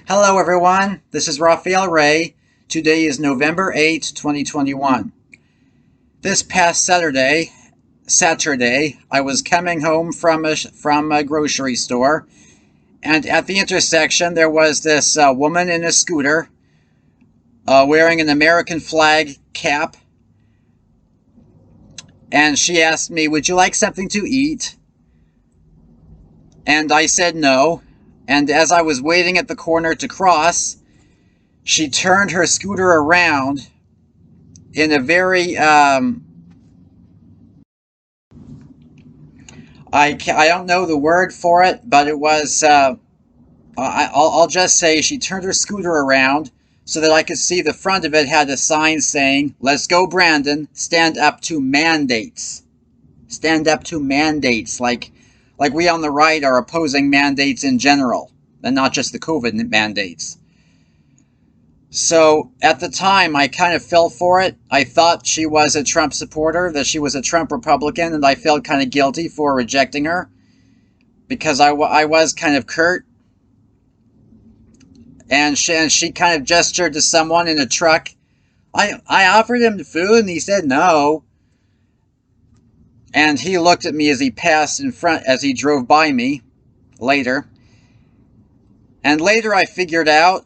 Hello everyone, this is Raphael Ray. Today is November 8, 2021. This past Saturday, I was coming home from a grocery store, and at the intersection there was this woman in a scooter wearing an American flag cap, and she asked me, "Would you like something to eat?" And I said no. And as I was waiting at the corner to cross, she turned her scooter around in a very, I don't know the word for it, but it was, I'll just say she turned her scooter around so that I could see the front of it had a sign saying, "Let's go Brandon, stand up to mandates." Stand up to mandates, like we on the right are opposing mandates in general, and not just the COVID mandates. So at the time, I kind of fell for it. I thought she was a Trump supporter, that she was a Trump Republican, and I felt kind of guilty for rejecting her because I was kind of curt. And she kind of gestured to someone in a truck. I offered him food, and he said no. And he looked at me as he passed in front, as he drove by me later. And later I figured out,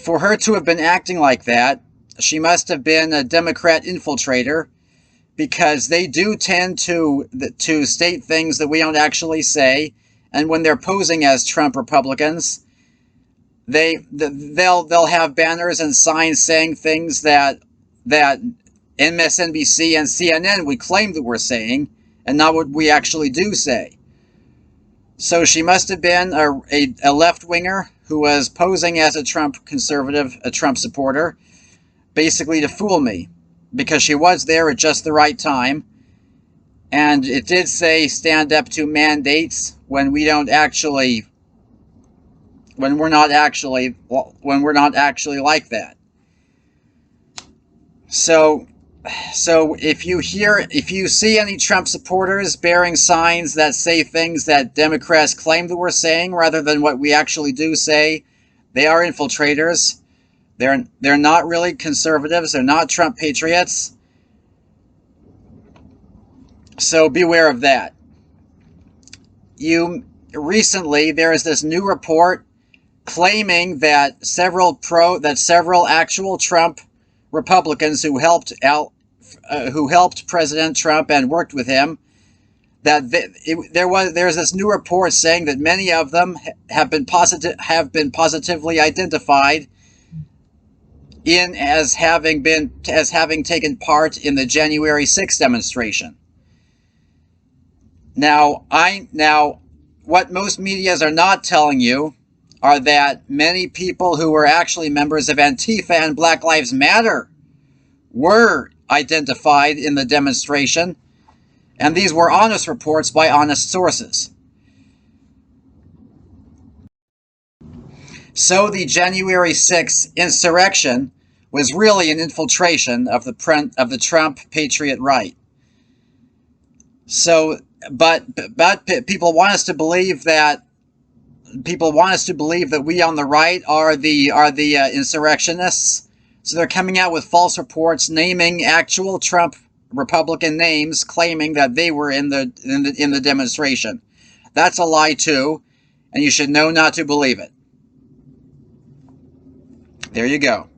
for her to have been acting like that, she must have been a Democrat infiltrator, because they do tend to state things that we don't actually say. And when they're posing as Trump Republicans, they'll have banners and signs saying things that MSNBC and CNN we claim that we're saying, and not what we actually do say. So she must have been a left-winger who was posing as a Trump conservative, a Trump supporter, basically to fool me, because she was there at just the right time, and it did say stand up to mandates when we're not actually like that. So if you see any Trump supporters bearing signs that say things that Democrats claim that we're saying rather than what we actually do say, they are infiltrators. They're not really conservatives. They're not Trump patriots. So beware of that. Recently there is this new report claiming that several actual Trump Republicans who helped President Trump and worked with him, there's this new report saying that many of them have been positively identified as having taken part in the January 6th demonstration. Now, what most medias are not telling you are that many people who were actually members of Antifa and Black Lives Matter were identified in the demonstration, and these were honest reports by honest sources. So the January 6th insurrection was really an infiltration of the Trump Patriot right. So, but people want us to believe that we on the right are the insurrectionists. So they're coming out with false reports naming actual Trump Republican names, claiming that they were in the demonstration. That's a lie too, and you should know not to believe it. There you go.